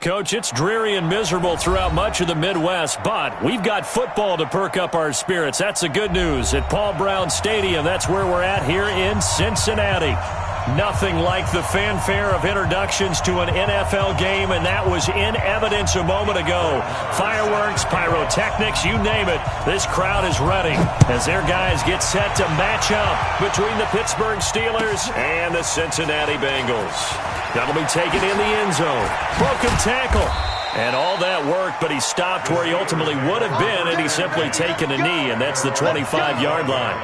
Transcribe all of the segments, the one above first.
Coach, it's dreary and miserable throughout much of the Midwest, but we've got football to perk up our spirits. That's the good news. At Paul Brown Stadium, that's where we're at here in Cincinnati. Nothing like the fanfare of introductions to an NFL game, and that was in evidence a moment ago. Fireworks, pyrotechnics, you name it. This crowd is ready as their guys get set to match up between the Pittsburgh Steelers and the Cincinnati Bengals. That'll be taken in the end zone. Broken tackle. And all that worked, but he stopped where he ultimately would have been, and he's simply taken a knee, and that's the 25-yard line.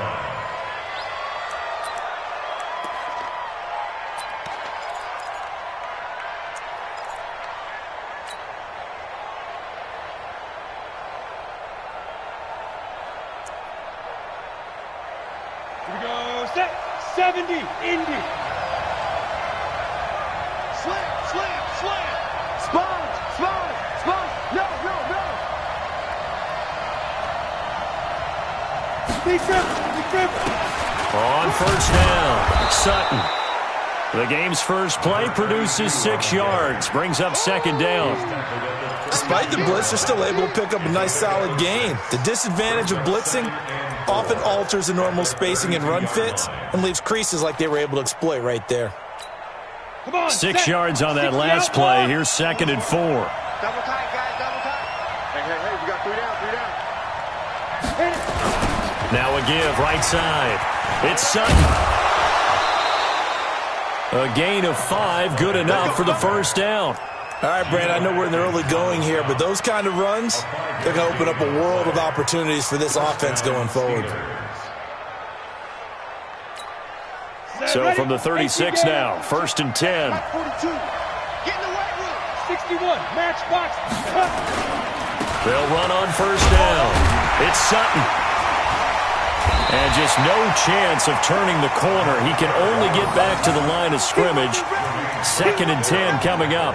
Here we go, set, 70, Indy. Slam, slam, slam. Spot, spot, spot. No, no, no. Big Ripper. On first down, Sutton. The game's first play produces 6 yards, brings up second down. Despite the blitz, they're still able to pick up a nice solid gain. The disadvantage of blitzing often alters the normal spacing and run fits and leaves creases like they were able to exploit right there. Come on, 6 yards on that last play. Here's 2nd and 4. Double tight, guys, double tight. Hey, we got 3 down. Now a give, right side. It's Sutton. A gain of 5, good enough for the first down. All right, Brand, I know we're in the early going here, but those kind of runs, they're going to open up a world of opportunities for this offense going forward. So from the 36 now, 1st and 10. 42. Get in the weight room. 61, match box. They'll run on first down. It's Sutton. And just no chance of turning the corner. He can only get back to the line of scrimmage. 2nd and 10 coming up.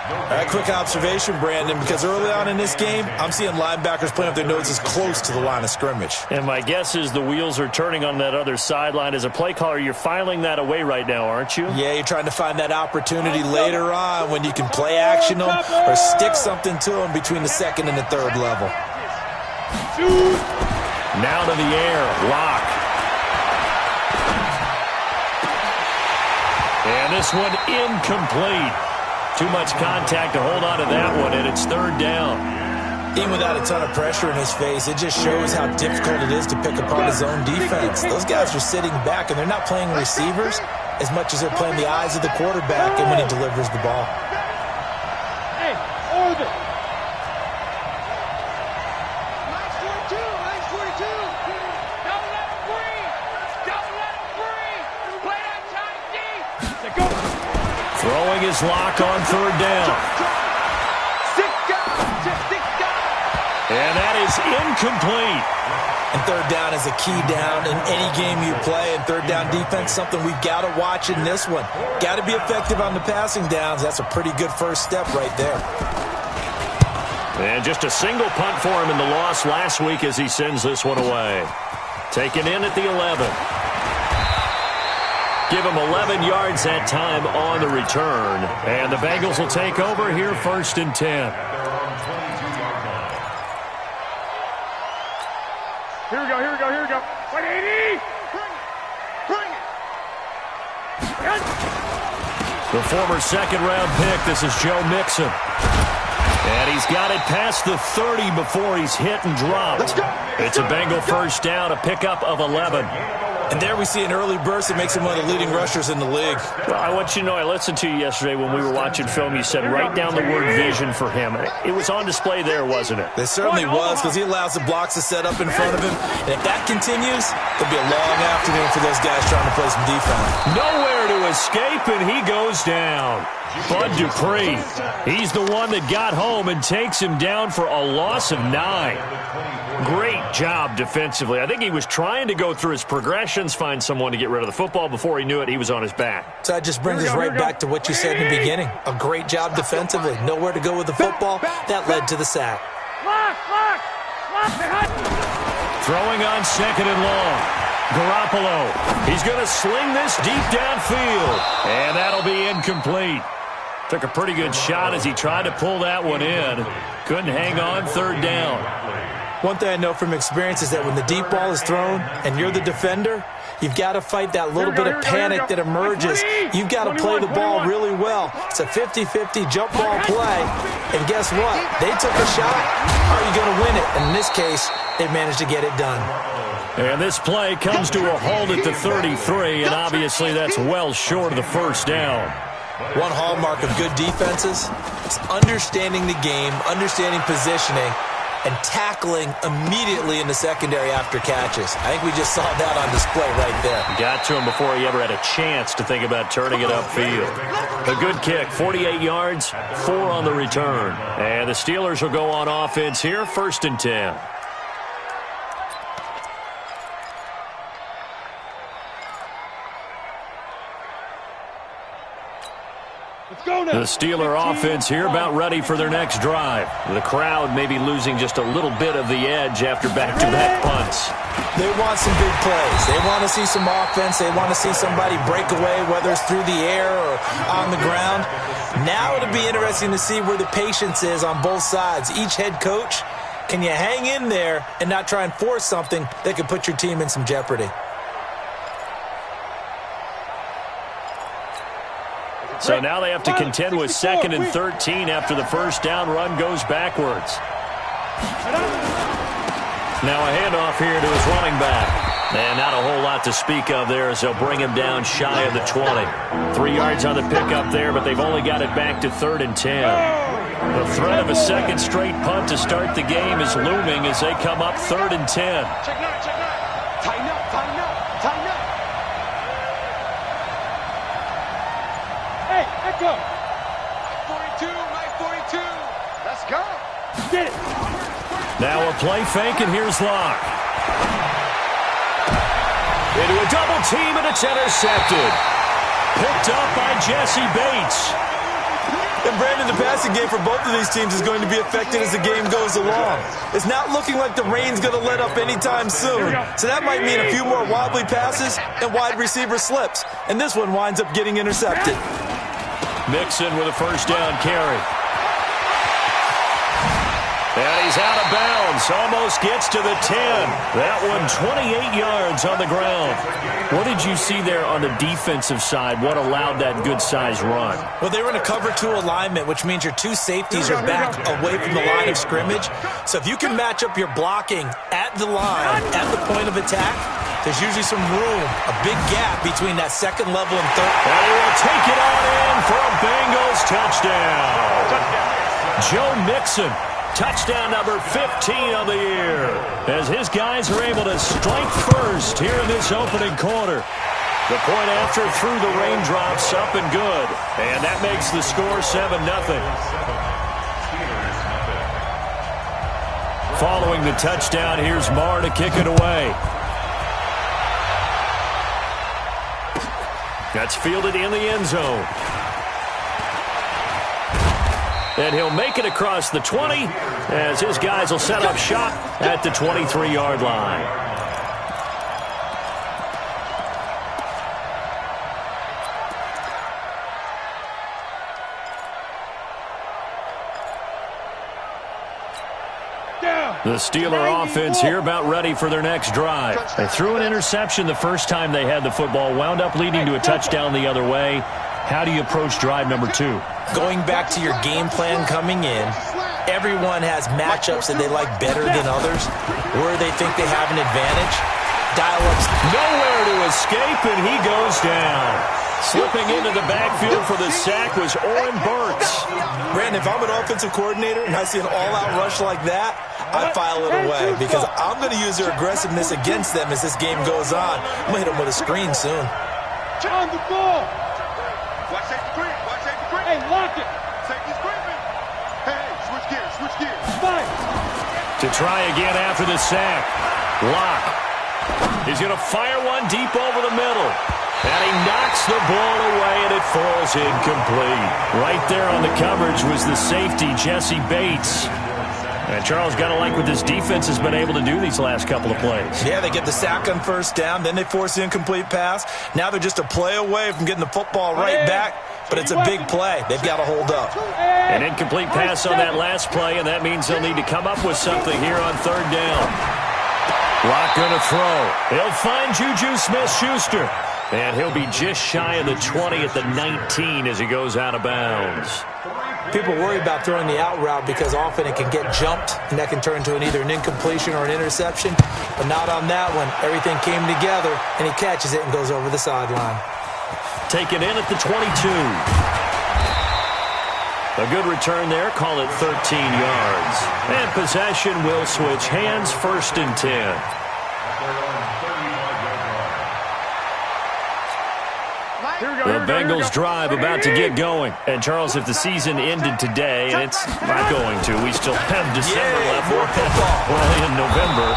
All right, quick observation, Brandon, because early on in this game, I'm seeing linebackers playing up their noses close to the line of scrimmage. And my guess is the wheels are turning on that other sideline. As a play caller, you're filing that away right now, aren't you? Yeah, you're trying to find that opportunity later on when you can play action them or stick something to them between the 2nd and the 3rd level. Now to the air, Lock. And this one incomplete. Too much contact to hold on to that one, and it's 3rd down. Even without a ton of pressure in his face, it just shows how difficult it is to pick apart his own defense. Those guys are sitting back, and they're not playing receivers as much as they're playing the eyes of the quarterback and when he delivers the ball. Hey, orbit. Throwing his Lock on 3rd down. And that is incomplete. And 3rd down is a key down in any game you play. And 3rd down defense, something we've got to watch in this one. Got to be effective on the passing downs. That's a pretty good first step right there. And just a single punt for him in the loss last week as he sends this one away. Taken in at the 11. Give him 11 yards that time on the return. And the Bengals will take over here 1st and 10. Here we go. 180. Bring it. The former 2nd-round pick, this is Joe Mixon. And he's got it past the 30 before he's hit and dropped. It's a Bengal first down, a pickup of 11. And there we see an early burst that makes him one of the leading rushers in the league. Well, I want you to know, I listened to you yesterday when we were watching film. You said write down the word vision for him. It was on display there, wasn't it? It certainly was, because he allows the blocks to set up in front of him. And if that continues, it'll be a long afternoon for those guys trying to play some defense. Nowhere to escape, and he goes down. Bud Dupree, he's the one that got home and takes him down for a loss of 9. Great job defensively. I think he was trying to go through his progressions, find someone to get rid of the football. Before he knew it, he was on his back. So that just brings us right back to what you said in the beginning. A great job defensively. Nowhere to go with the football. That led to the sack. Throwing on 2nd and long. Garoppolo. He's going to sling this deep downfield. And that'll be incomplete. Took a pretty good shot as he tried to pull that one in. Couldn't hang on, third down. One thing I know from experience is that when the deep ball is thrown and you're the defender, you've got to fight that little bit of panic that emerges. You've got to play the ball really well. It's a 50-50 jump ball play. And guess what? They took a shot. How are you going to win it? And in this case, they managed to get it done. And this play comes to a halt at the 33, and obviously that's well short of the first down. One hallmark of good defenses is understanding the game, understanding positioning, and tackling immediately in the secondary after catches. I think we just saw that on display right there. Got to him before he ever had a chance to think about turning it upfield. A good kick, 48 yards, 4 on the return. And the Steelers will go on offense here, 1st and 10. The Steeler offense here about ready for their next drive. The crowd may be losing just a little bit of the edge after back-to-back punts. They want some big plays. They want to see some offense. They want to see somebody break away, whether it's through the air or on the ground. Now it'll be interesting to see where the patience is on both sides. Each head coach, can you hang in there and not try and force something that could put your team in some jeopardy? So now they have to contend with 2nd and 13 after the first down run goes backwards. Now a handoff here to his running back. And not a whole lot to speak of there as they'll bring him down shy of the 20. 3 yards on the pickup there, but they've only got it back to 3rd and 10. The threat of a second straight punt to start the game is looming as they come up 3rd and 10. Check nine, check nine. Tighten up, tighten up, tighten up. Hey, let's go. 42, right 42. Let's go. Get it. Now a play fake, and here's Locke. Into a double team, and it's intercepted. Picked up by Jesse Bates. And Brandon, the passing game for both of these teams is going to be affected as the game goes along. It's not looking like the rain's going to let up anytime soon. So that might mean a few more wobbly passes and wide receiver slips. And this one winds up getting intercepted. Mixon with a first down carry. And he's out of bounds. Almost gets to the 10. That one 28 yards on the ground. What did you see there on the defensive side? What allowed that good-sized run? Well, they were in a cover 2 alignment, which means your 2 safeties are back away from the line of scrimmage. So if you can match up your blocking at the line, at the point of attack, there's usually some room, a big gap between that second level and third. And he will take it on in for a Bengals touchdown. Joe Mixon. Touchdown number 15 of the year as his guys are able to strike first here in this opening quarter. The point after through the raindrops up and good. And that makes the score 7-0. Following the touchdown, here's Marr to kick it away. That's fielded in the end zone. And he'll make it across the 20 as his guys will set up shop at the 23-yard line. The Steeler offense here about ready for their next drive. They threw an interception the first time they had the football, wound up leading to a touchdown the other way. How do you approach drive number 2? Going back to your game plan coming in, everyone has matchups that they like better than others, where they think they have an advantage. Dial-ups. Nowhere to escape, and he goes down. Slipping into the backfield for the sack was Oren Burks. Brandon, if I'm an offensive coordinator and I see an all-out rush like that, I file it away because I'm going to use their aggressiveness against them as this game goes on. I'm going to hit them with a screen soon. On the ball. Watch safety creep. Watch safety creep. Hey, lock it. Safety's creeping. Hey, switch gears. Switch gears. Fine. To try again after the sack. Lock. He's going to fire one deep over the middle. And he knocks the ball away, and it falls incomplete. Right there on the coverage was the safety, Jesse Bates. And Charles, got to like what this defense has been able to do these last couple of plays. Yeah, they get the sack on first down, then they force the incomplete pass. Now they're just a play away from getting the football right back, but it's a big play. They've got to hold up. An incomplete pass on that last play, and that means they'll need to come up with something here on third down. Lock going to throw. He'll find Juju Smith-Schuster, and he'll be just shy of the 20 at the 19 as he goes out of bounds. People worry about throwing the out route because often it can get jumped, and that can turn into either an incompletion or an interception. But not on that one. Everything came together, and he catches it and goes over the sideline. Taken in at the 22. A good return there. Call it 13 yards. And possession will switch hands, 1st and 10. The Bengals drive about to get going. And, Charles, if the season ended today, and it's not going to, we still have December left. More football. We're only in November.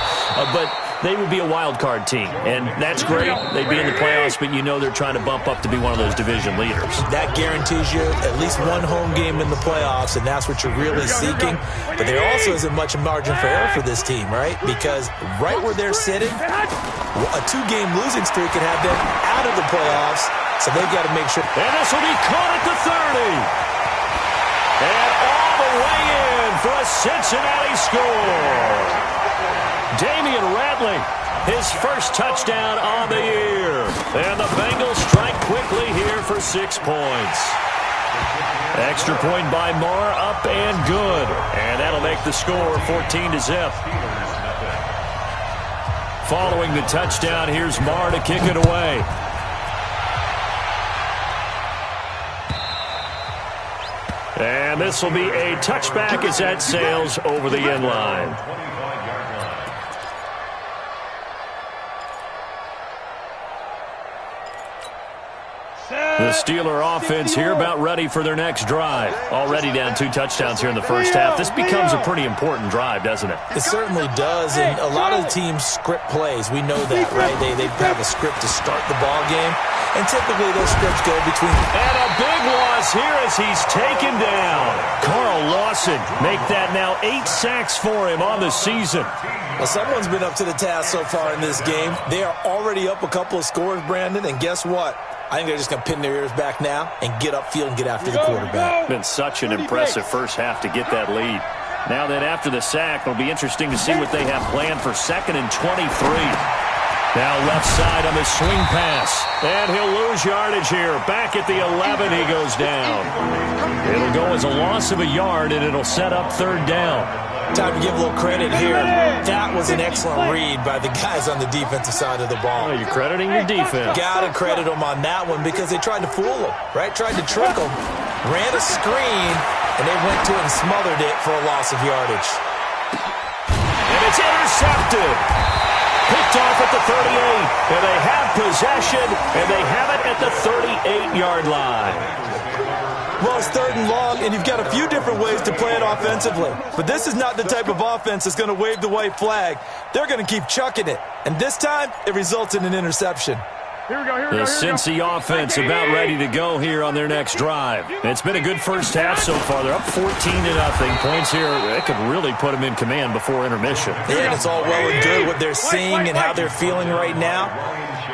But they would be a wild card team, and that's great. They'd be in the playoffs, but you know they're trying to bump up to be one of those division leaders. That guarantees you at least one home game in the playoffs, and that's what you're really seeking. But there also isn't much margin for error for this team, right? Because right where they're sitting, a 2-game losing streak could have them out of the playoffs, so they've got to make sure. And this will be caught at the 30. And all the way in for a Cincinnati score. Damian Ratley, his first touchdown on the year. And the Bengals strike quickly here for 6 points. Extra point by Marr, up and good. And that'll make the score 14-0. Following the touchdown, here's Marr to kick it away. And this will be a touchback as that sails over the end line. The Steeler offense here about ready for their next drive. Already down 2 touchdowns here in the first half. This becomes a pretty important drive, doesn't it? It certainly does, and a lot of the teams script plays. We know that, right? They have a script to start the ball game, and typically those scripts go between. And a big loss here as he's taken down. Carl Lawson make that now 8 sacks for him on the season. Well, someone's been up to the task so far in this game. They are already up a couple of scores, Brandon, and guess what? I think they're just going to pin their ears back now and get upfield and get after the quarterback. Been such an impressive first half to get that lead. Now then, after the sack, it'll be interesting to see what they have planned for 2nd and 23. Now left side on the swing pass. And he'll lose yardage here. Back at the 11, he goes down. It'll go as a loss of a yard, and it'll set up 3rd down. Time to give a little credit here. That was an excellent read by the guys on the defensive side of the ball. Oh, you're crediting your defense. Got to credit them on that one because they tried to fool them, right? Tried to trick them. Ran a screen, and they went to it and smothered it for a loss of yardage. And it's intercepted. Picked off at the 38. And they have possession, and they have it at the 38-yard line. Well, it's 3rd and long, and you've got a few different ways to play it offensively. But this is not the type of offense that's going to wave the white flag. They're going to keep chucking it. And this time, it results in an interception. The Cincy offense about ready to go here on their next drive. It's been a good first half so far. They're up 14-0. Points here, it could really put them in command before intermission. Yeah, and it's all well and good what they're seeing and how they're feeling right now.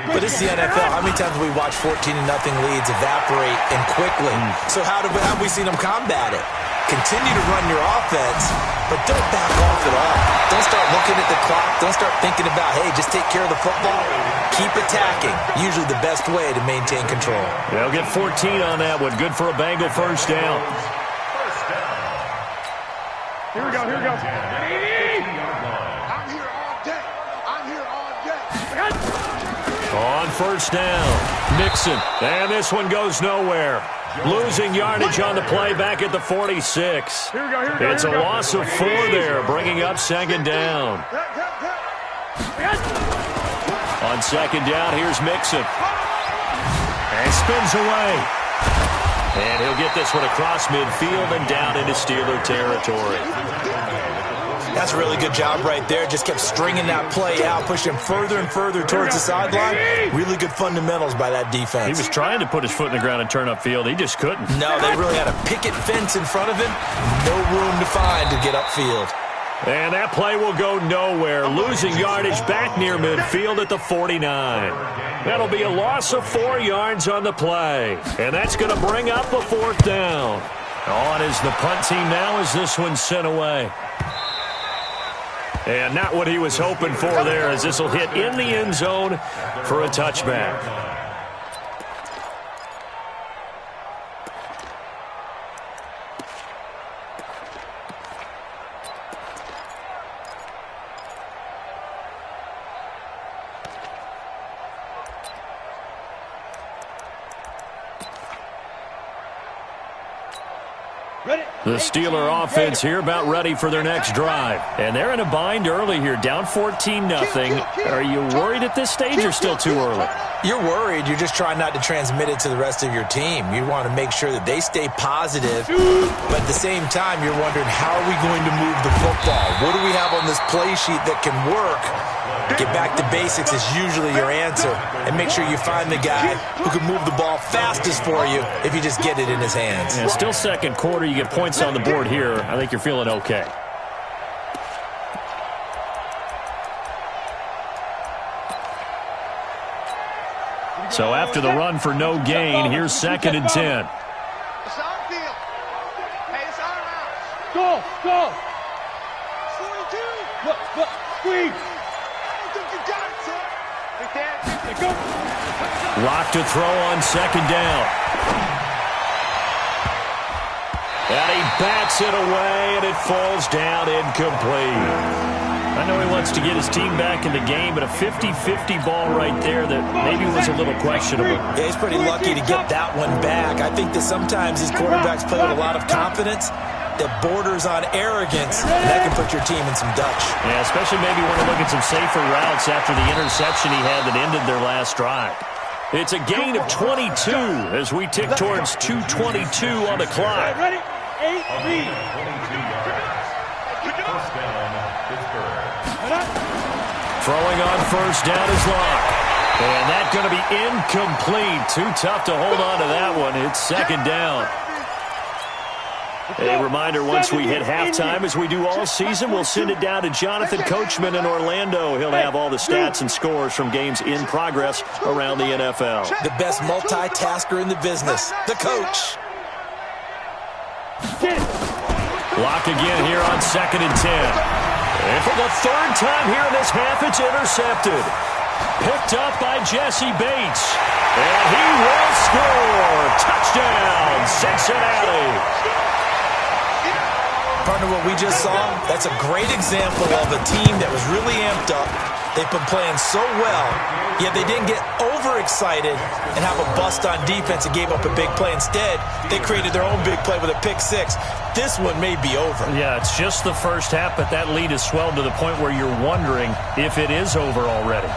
But it's the NFL. How many times have we watched 14-0 leads evaporate and quickly? So how have we seen them combat it? Continue to run your offense, but don't back off at all. Don't start looking at the clock. Don't start thinking about, hey, just take care of the football. Keep attacking. Usually the best way to maintain control. They'll get 14 on that one. Good for a Bengal first down. Here we go. I'm here all day. On first down, Nixon. And this one goes nowhere. Losing yardage on the play back at the 46. It's a loss of 4 there, bringing up 2nd down. On 2nd down, here's Mixon. And spins away. And he'll get this one across midfield and down into Steeler territory. That's a really good job right there. Just kept stringing that play out, pushing further and further towards the sideline. Really good fundamentals by that defense. He was trying to put his foot in the ground and turn upfield. He just couldn't. No, they really had a picket fence in front of him. No room to find to get upfield. And that play will go nowhere, losing yardage back near midfield at the 49. That'll be a loss of 4 yards on the play. And that's going to bring up a 4th down. On is the punt team now as this one's sent away. And not what he was hoping for there, as this will hit in the end zone for a touchback. The Steeler offense here about ready for their next drive. And they're in a bind early here, down 14-0. Are you worried at this stage or still too early? You're worried. You're just trying not to transmit it to the rest of your team. You want to make sure that they stay positive. But at the same time, you're wondering, how are we going to move the football? What do we have on this play sheet that can work? Get back to basics is usually your answer. And make sure you find the guy who can move the ball fastest for you if you just get it in his hands. Yeah, still second quarter. You get points on the board here. I think you're feeling okay. So after the run for no gain, here's 2nd and 10. It's on field. Hey, it's our house. Go. 42. Look, squeeze. I think you got it, son. Right there. Go. Lock to throw on 2nd down. And he bats it away, and it falls down incomplete. I know he wants to get his team back in the game, but a 50-50 ball right there that maybe was a little questionable. Yeah, he's pretty lucky to get that one back. I think that sometimes these quarterbacks play with a lot of confidence that borders on arrogance, and that can put your team in some Dutch. Yeah, especially maybe want to look at some safer routes after the interception he had that ended their last drive. It's a gain of 22 as we tick towards 2:22 on the clock. Ready? 8 lead. Throwing on 1st down is Locke. And that's going to be incomplete. Too tough to hold on to that one. It's 2nd down. A reminder, once we hit halftime, as we do all season, we'll send it down to Jonathan Coachman in Orlando. He'll have all the stats and scores from games in progress around the NFL. The best multitasker in the business, the coach. Locke again here on 2nd and 10. And for the 3rd time here in this half, it's intercepted. Picked up by Jesse Bates. And he will score. Touchdown, Cincinnati. Partner, what we just saw, that's a great example of a team that was really amped up. They've been playing so well, yet they didn't get overexcited and have a bust on defense and gave up a big play. Instead, they created their own big play with a pick 6. This one may be over. Yeah, it's just the first half, but that lead has swelled to the point where you're wondering if it is over already.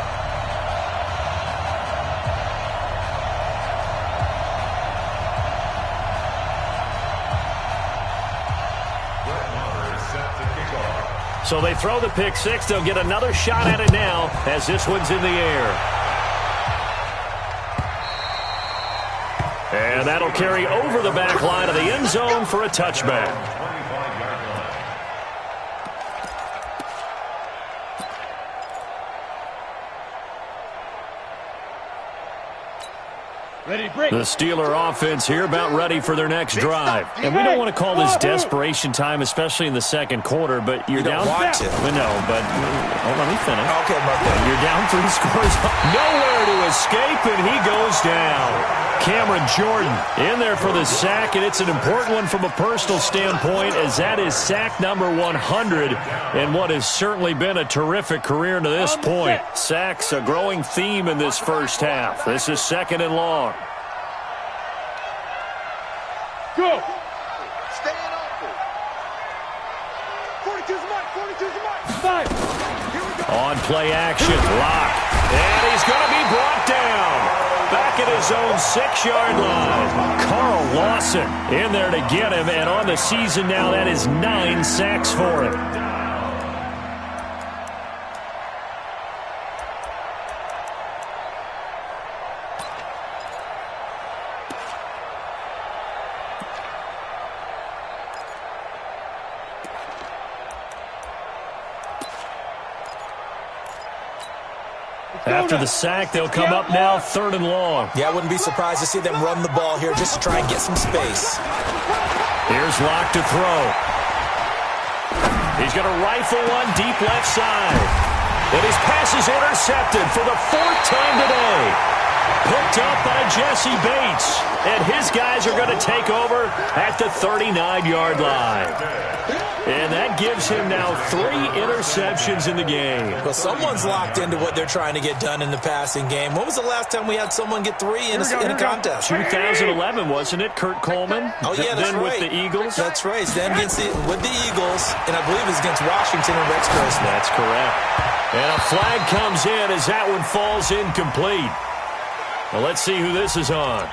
So they throw the pick 6. They'll get another shot at it now as this one's in the air. And that'll carry over the back line of the end zone for a touchback. The Steeler offense here about ready for their next drive. And we don't want to call this desperation time, especially in the second quarter, but you're down. You don't want to. No, but let me finish. Okay, Mark. You're down 3 scores. Nowhere to escape, and he goes down. Cameron Jordan in there for the sack, and it's an important one from a personal standpoint, as that is sack number 100 and what has certainly been a terrific career to this point. Sacks a growing theme in this first half. This is 2nd and long. Go. Staying open. 42's mark. 42's mark. 5. Here we go. On play action, Locke. And he's going to be brought down. Back at his own 6-yard line. Carl Lawson in there to get him. And on the season now, that is 9 sacks for him. After the sack, they'll come up now 3rd and long. Yeah, I wouldn't be surprised to see them run the ball here just to try and get some space. Here's Locke to throw. He's going to rifle one deep left side. And his pass is intercepted for the 4th time today. Picked up by Jesse Bates. And his guys are going to take over at the 39-yard line. And that gives him now 3 interceptions in the game. Well, someone's locked into what they're trying to get done in the passing game. When was the last time we had someone get 3 in a contest? 2011, wasn't it? Kurt Coleman? Oh, yeah, that's then right. With the Eagles? That's right. Then with the Eagles, and I believe it's against Washington and Rex Grossman. That's correct. And a flag comes in as that one falls incomplete. Well, let's see who this is on.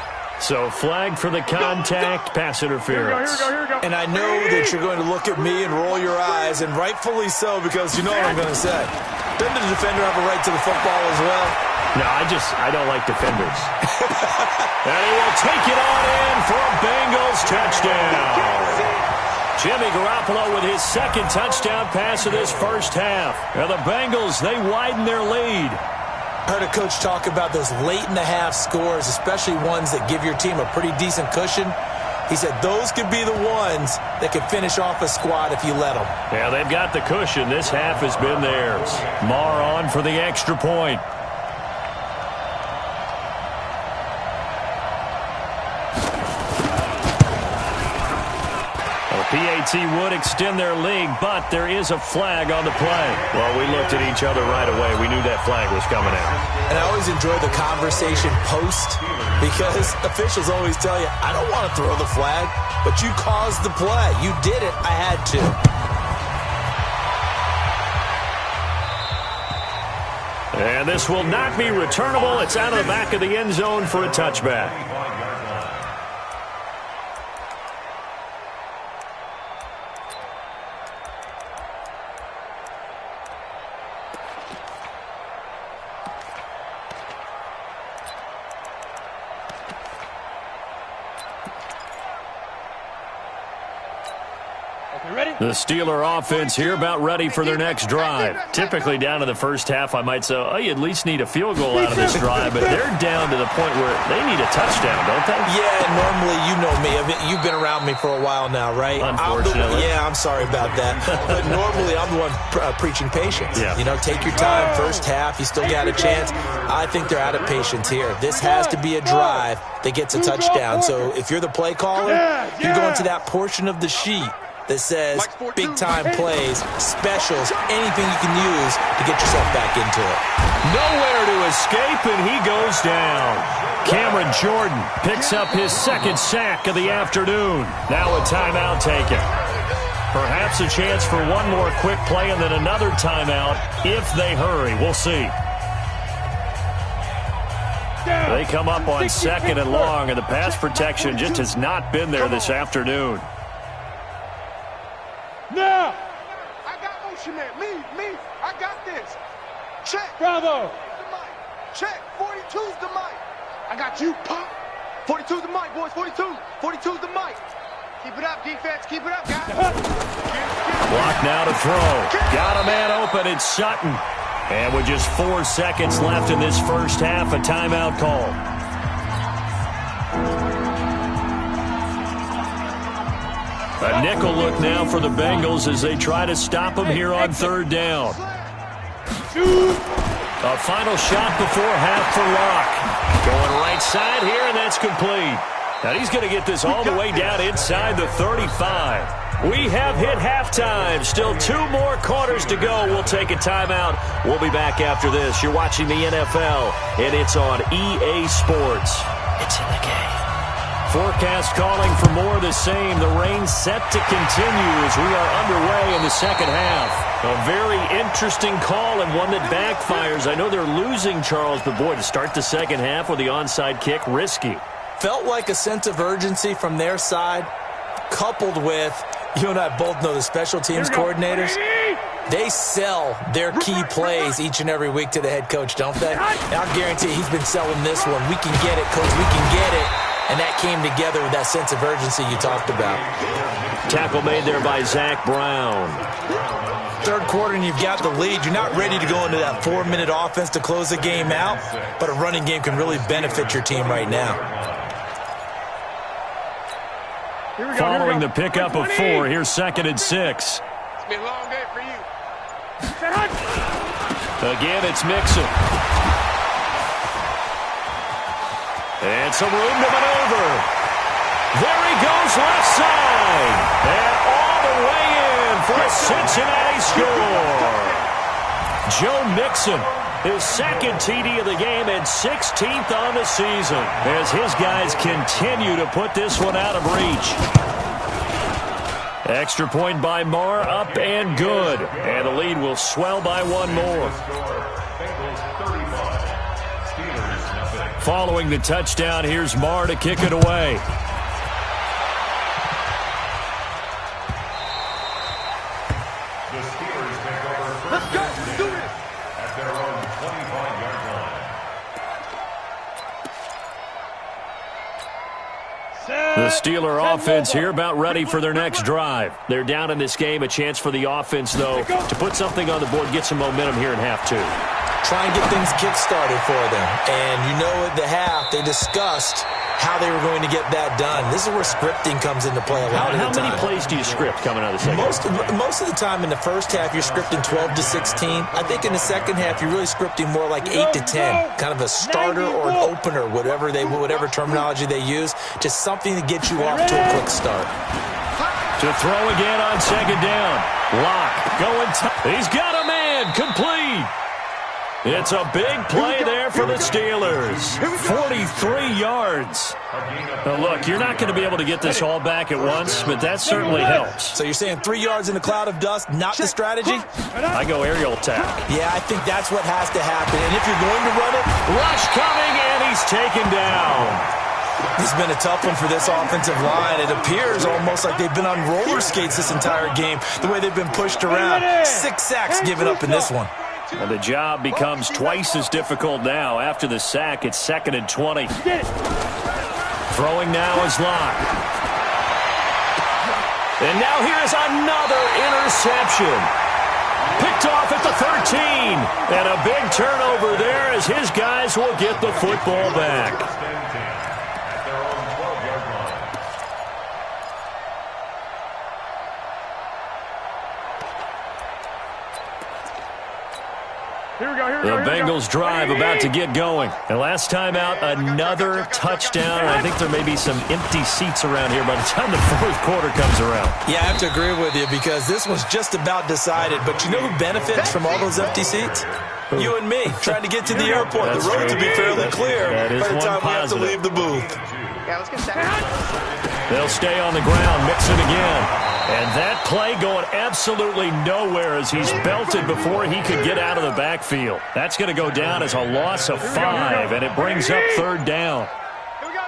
So, flag for the contact, pass interference. Here we go. And I know that you're going to look at me and roll your eyes, and rightfully so, because you know what I'm going to say. Doesn't the defender have a right to the football as well? No, I don't like defenders. And he will take it on in for a Bengals touchdown. Jimmy Garoppolo with his 2nd touchdown pass of this first half. And the Bengals, they widen their lead. I heard a coach talk about those late-in-the-half scores, especially ones that give your team a pretty decent cushion. He said those could be the ones that could finish off a squad if you let them. Yeah, they've got the cushion. This half has been theirs. Marr on for the extra point. PAT would extend their lead, but there is a flag on the play. Well, we looked at each other right away. We knew that flag was coming out. And I always enjoy the conversation post because officials always tell you, I don't want to throw the flag, but you caused the play. You did it. I had to. And this will not be returnable. It's out of the back of the end zone for a touchback. The Steeler offense here about ready for their next drive. Typically down to the first half, I might say, oh, you at least need a field goal out of this drive, but they're down to the point where they need a touchdown, don't they? Yeah, normally, you know me. You've been around me for a while now, right? Unfortunately. I'm sorry about that. But normally, I'm the one preaching patience. Yeah. You know, take your time. First half, you still got a chance. I think they're out of patience here. This has to be a drive that gets a touchdown. So if you're the play caller, you're going to that portion of the sheet that says big-time plays, specials, anything you can use to get yourself back into it. Nowhere to escape, and he goes down. Cameron Jordan picks up his 2nd sack of the afternoon. Now a timeout taken. Perhaps a chance for one more quick play and then another timeout if they hurry. We'll see. They come up on 2nd and long, and the pass protection just has not been there this afternoon. Now! I got motion man. Me. I got this. Check. Bravo. The mic. Check. 42's the mic. I got you, pop. 42's the mic, boys. 42's the mic. Keep it up, defense. Keep it up, guys. Block now to throw. Got a man open. It's Sutton. And with just 4 seconds left in this first half, a timeout call. A nickel look now for the Bengals as they try to stop him here on 3rd down. A final shot before half for Locke. Going right side here, and that's complete. Now he's going to get this all the way down inside the 35. We have hit halftime. Still 2 more quarters to go. We'll take a timeout. We'll be back after this. You're watching the NFL, and it's on EA Sports. It's in the game. Forecast calling for more of the same. The rain set to continue as we are underway in the second half. A very interesting call and one that backfires. I know they're losing, Charles, but boy, to start the second half with the onside kick, risky. Felt like a sense of urgency from their side, coupled with, you and I both know the special teams coordinators. They sell their key plays each and every week to the head coach, don't they? And I'll guarantee he's been selling this one. We can get it, coach. We can get it. and that came together with that sense of urgency you talked about. Tackle made there by Zach Brown. Third quarter and you've got the lead. You're not ready to go into that 4-minute offense to close the game out, but a running game can really benefit your team right now. Following the pickup of 4, here's 2nd and 6. It's been a long day for you. Again, it's Mixon. And some room to maneuver. There he goes, left side. And all the way in for a Cincinnati score. Joe Mixon, his 2nd TD of the game and 16th on the season, as his guys continue to put this one out of reach. Extra point by Marr, up and good. And the lead will swell by 1 more. Following the touchdown, here's Marr to kick it away. Let's go. Let's do this. At their own 25-yard line. The Steeler offense here about ready for their next drive. They're down in this game. A chance for the offense, though, to put something on the board, get some momentum here in half 2. Try and get things kick-started for them. And you know at the half, they discussed how they were going to get that done. This is where scripting comes into play a lot of the time. How many plays do you script coming out of the second? Most of the time in the first half, you're scripting 12 to 16. I think in the second half, you're really scripting more like 8 to 10. Kind of a starter or an opener, whatever terminology they use. Just something to get you off to a quick start. To throw again on 2nd down. Lock going. He's got a man. Complete. It's a big play there for the Steelers. 43 yards. Now, look, you're not going to be able to get this all back at once, but that certainly helps. So you're saying 3 yards in a cloud of dust, not the strategy? I go aerial attack. Yeah, I think that's what has to happen. And if you're going to run it, Rush coming, and he's taken down. This has been a tough one for this offensive line. It appears almost like they've been on roller skates this entire game, the way they've been pushed around. 6 sacks given up in this one. And the job becomes twice as difficult now. After the sack, it's 2nd and 20. Throwing now is Locke. And now here is another interception. Picked off at the 13. And a big turnover there as his guys will get the football back. The Bengals drive about to get going. And last time out, another touchdown. And I think there may be some empty seats around here by the time the 4th quarter comes around. Yeah, I have to agree with you because this was just about decided. But you know who benefits from all those empty seats? You and me, trying to get to the airport. That's the road true. to be fairly clear by the time we have to leave the booth. Yeah, let's get that. They'll stay on the ground, mix it again. And that play going absolutely nowhere as he's belted before he could get out of the backfield. That's going to go down as a loss of 5, and it brings up 3rd down. Here we go.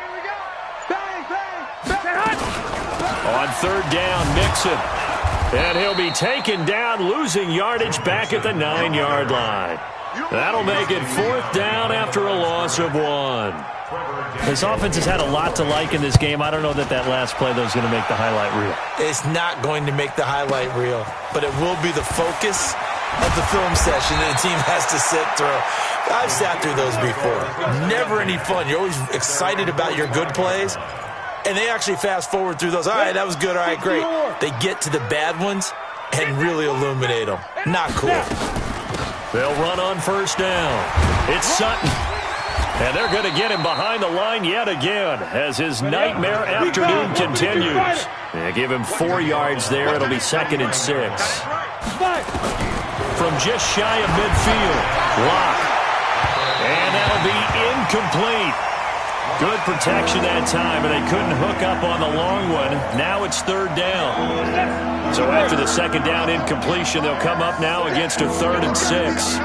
Bang, bang, bang. On 3rd down, Mixon. And he'll be taken down, losing yardage back at the 9-yard line. That'll make it 4th down after a loss of 1. This offense has had a lot to like in this game. I don't know that last play, though, is going to make the highlight reel. It's not going to make the highlight reel, but it will be the focus of the film session that the team has to sit through. I've sat through those before. Never any fun. You're always excited about your good plays, and they actually fast forward through those. All right, that was good. All right, great. They get to the bad ones and really illuminate them. Not cool. They'll run on 1st down. It's Sutton. And they're going to get him behind the line yet again as his nightmare afternoon continues. They give him 4 yards there. It'll be 2nd and 6. From just shy of midfield, Locke. And that'll be incomplete. Good protection that time, and they couldn't hook up on the long one. Now it's 3rd down. So after the 2nd down incompletion, they'll come up now against a 3rd and 6.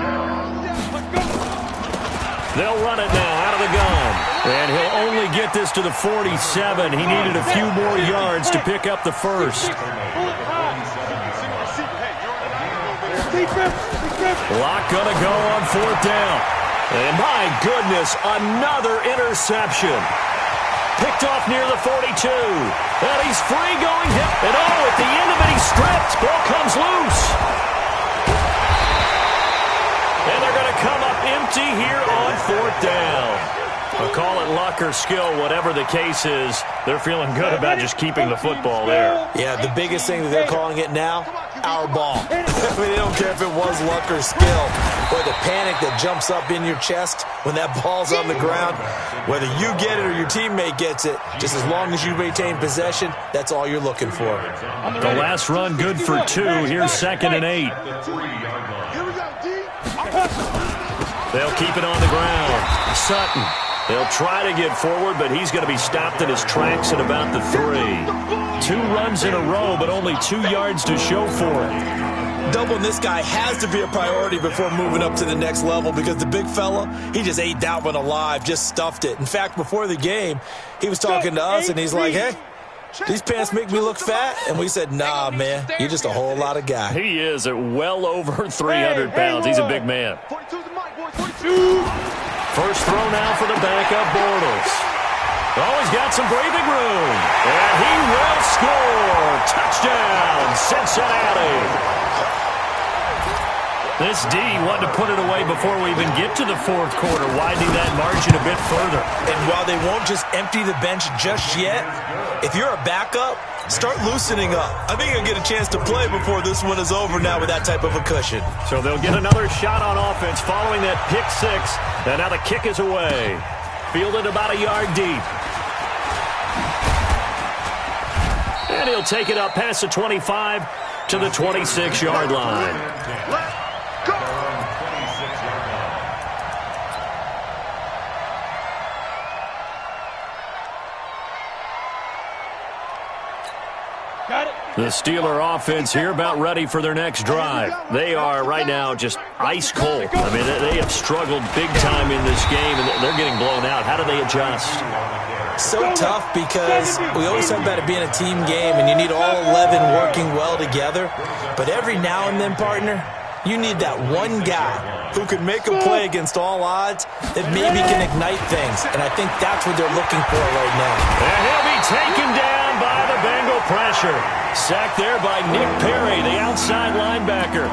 They'll run it now out of the gun. And he'll only get this to the 47. He needed a few more yards to pick up the 1st. Locke gonna go on 4th down. And my goodness, another interception. picked off near the 42. And he's free going hip. And at the end of it, he's stripped. Ball comes loose. And they're going to come up empty here on 4th down. I'll call it luck or skill, whatever the case is. They're feeling good about just keeping the football there. Yeah, the biggest thing that they're calling it now, our ball. I mean, they don't care if it was luck or skill, or the panic that jumps up in your chest when that ball's on the ground. Whether you get it or your teammate gets it, just as long as you maintain possession, that's all you're looking for. The last run good for 2. Here's 2nd and 8. They'll keep it on the ground. Sutton. They'll try to get forward, but he's going to be stopped in his tracks at about the 3. 2 runs in a row, but only 2 yards to show for it. Doubling this guy has to be a priority before moving up to the next level, because the big fella, he just ate that one alive, just stuffed it. In fact, before the game, he was talking to us, and he's like, hey, these pants make me look fat. And we said, nah, man, you're just a whole lot of guy. He is at well over 300 pounds. He's a big man. First throw now for the backup, Bortles. Oh, he's got some breathing room. And he will score. Touchdown, Cincinnati. This D wanted to put it away before we even get to the 4th quarter, widening that margin a bit further. And while they won't just empty the bench just yet, if you're a backup, start loosening up. I think you'll get a chance to play before this one is over now with that type of a cushion. So they'll get another shot on offense following that pick 6. And now the kick is away. Fielded about a yard deep. And he'll take it up past the 25 to the 26-yard line. The Steeler offense here about ready for their next drive. They are right now just ice cold. I mean, they have struggled big time in this game, and they're getting blown out. How do they adjust? So tough, because we always talk about it being a team game, and you need all 11 working well together. But every now and then, partner, you need that one guy who can make a play against all odds that maybe can ignite things. And I think that's what they're looking for right now. And he'll be taken down by the Bengal pressure. Sacked there by Nick Perry, the outside linebacker.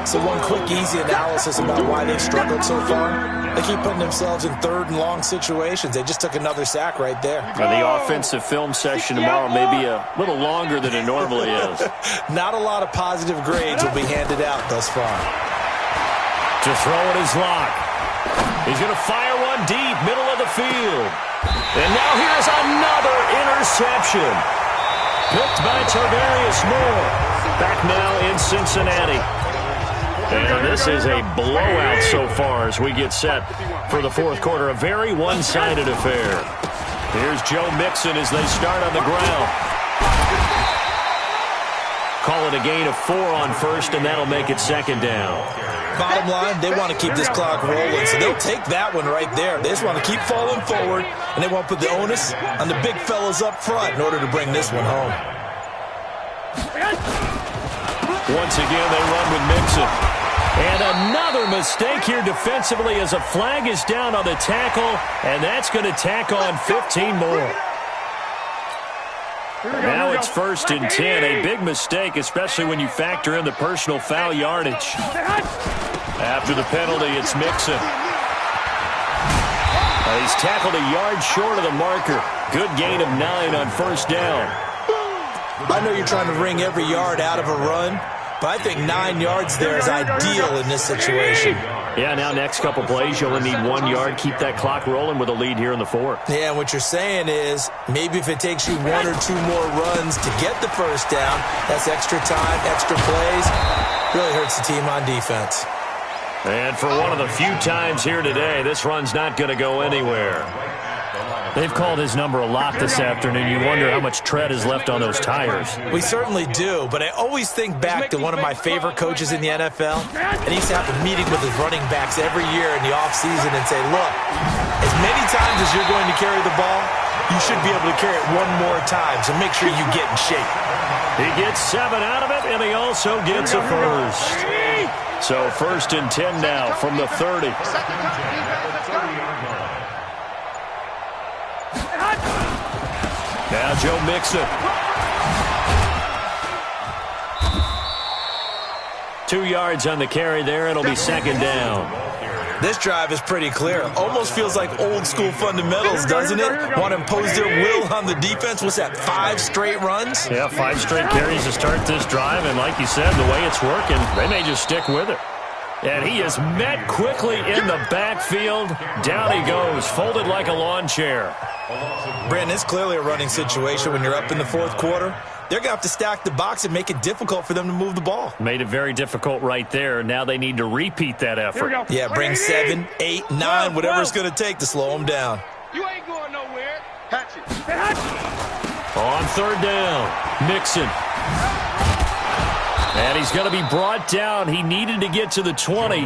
So one quick, easy analysis about why they've struggled so far. They keep putting themselves in 3rd and long situations. They just took another sack right there. And the offensive film session tomorrow may be a little longer than it normally is. Not a lot of positive grades will be handed out thus far. To throw it is Locke. He's going to fire one deep, middle of the field. And now here's another interception. Picked by Tarvarius Moore. Back now in Cincinnati. And this is a blowout so far as we get set for the 4th quarter. A very one-sided affair. Here's Joe Mixon as they start on the ground. Call it a gain of 4 on 1st, and that'll make it 2nd down. Bottom line, they want to keep this clock rolling, so they'll take that one right there. They just want to keep falling forward, and they won't put the onus on the big fellas up front in order to bring this one home. Once again, they run with Mixon. And another mistake here defensively as a flag is down on the tackle, and that's going to tack on 15 more. Now it's 1st and 10. A big mistake, especially when you factor in the personal foul yardage. After the penalty, it's Mixon. He's tackled a yard short of the marker. Good gain of 9 on 1st down. I know you're trying to wring every yard out of a run, but I think 9 yards there is ideal in this situation. Yeah, now next couple plays, you only need 1 yard. Keep that clock rolling with a lead here in the 4th. Yeah, and what you're saying is maybe if it takes you 1 or 2 more runs to get the 1st down, that's extra time, extra plays. Really hurts the team on defense. And for one of the few times here today, this run's not going to go anywhere. They've called his number a lot this afternoon. You wonder how much tread is left on those tires. We certainly do, but I always think back to one of my favorite coaches in the NFL, and he used to have a meeting with his running backs every year in the offseason and say, look, as many times as you're going to carry the ball, you should be able to carry it 1 more time, so make sure you get in shape. He gets 7 out of it, and he also gets a first. So 1st and 10 now from the 30. Now Joe Mixon. 2 yards on the carry there. It'll be second down. This drive is pretty clear. Almost feels like old-school fundamentals, doesn't it? Want to impose their will on the defense. What's that, 5 straight runs? Yeah, 5 straight carries to start this drive. And like you said, the way it's working, they may just stick with it. And he is met quickly in the backfield. Down he goes, folded like a lawn chair. Brandon, it's clearly a running situation when you're up in the fourth quarter. They're going to have to stack the box and make it difficult for them to move the ball. Made it very difficult right there. Now they need to repeat that effort. Yeah, bring 7, 8, 9, whatever it's going to take to slow them down. You ain't going nowhere. Hatch it. On third down, Mixon. And he's going to be brought down. He needed to get to the 20,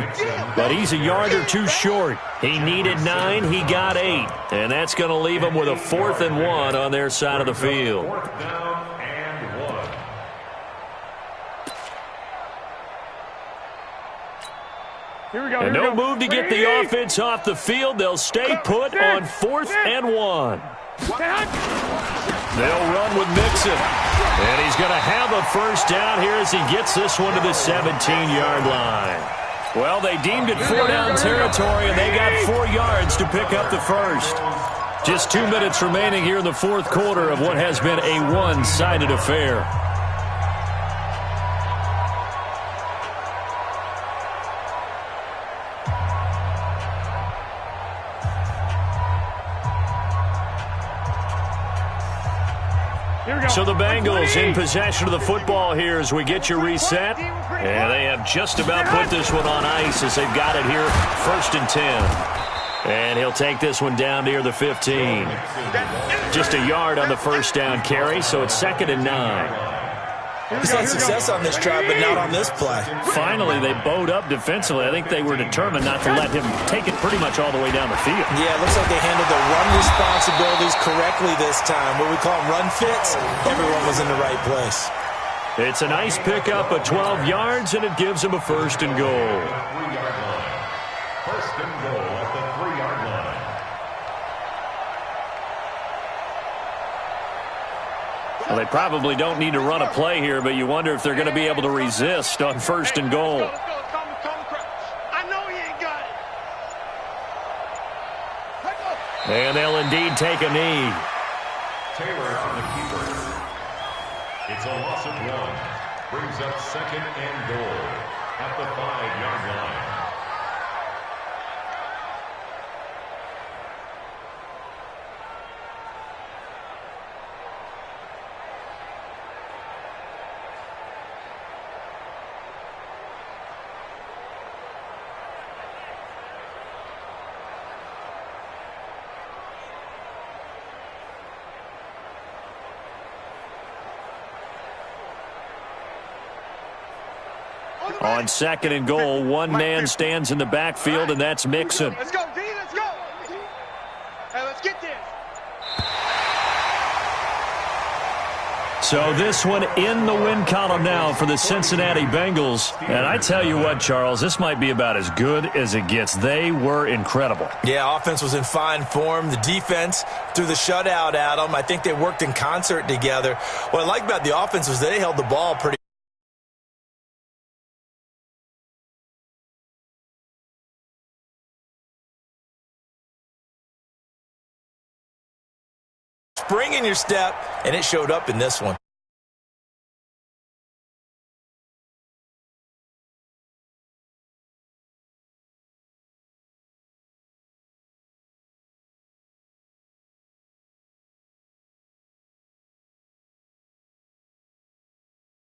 but he's a yard or 2 short. He needed 9. He got 8. And that's going to leave him with a 4th and 1 on their side of the field. 4th down and 1. Here we go. And no move to get the offense off the field. They'll stay put on 4th and 1. They'll run with Mixon. And he's going to have a first down here as he gets this one to the 17-yard line. Well, they deemed it 4-down territory, and they got 4 yards to pick up the first. Just 2 minutes remaining here in the fourth quarter of what has been a one-sided affair. So the Bengals in possession of the football here as we get you reset. And they have just about put this one on ice as they've got it here, 1st and 10. And he'll take this one down near the 15. Just a yard on the first down carry, so it's 2nd and 9. He's had success on this drive, but not on this play. Finally, they bowed up defensively. I think they were determined not to let him take it pretty much all the way down the field. Yeah, it looks like they handled the run responsibilities correctly this time. What we call run fits, everyone was in the right place. It's a nice pickup of 12 yards, and it gives him a 1st and goal. 3-yard line. 1st and goal at the 3-yard line. Well, they probably don't need to run a play here, but you wonder if they're going to be able to resist on 1st and goal. Let's go. I know he ain't got it. And they'll indeed take a knee. Taylor on the keeper. It's a loss of 1. Brings up 2nd and goal at the 5-yard line. On 2nd and goal, one man stands in the backfield, and that's Mixon. Let's go, D. Let's go. Hey, let's get this. So this one in the win column now for the Cincinnati Bengals. And I tell you what, Charles, this might be about as good as it gets. They were incredible. Yeah, offense was in fine form. The defense threw the shutout at them. I think they worked in concert together. What I like about the offense was they held the ball pretty spring in your step, and it showed up in this one.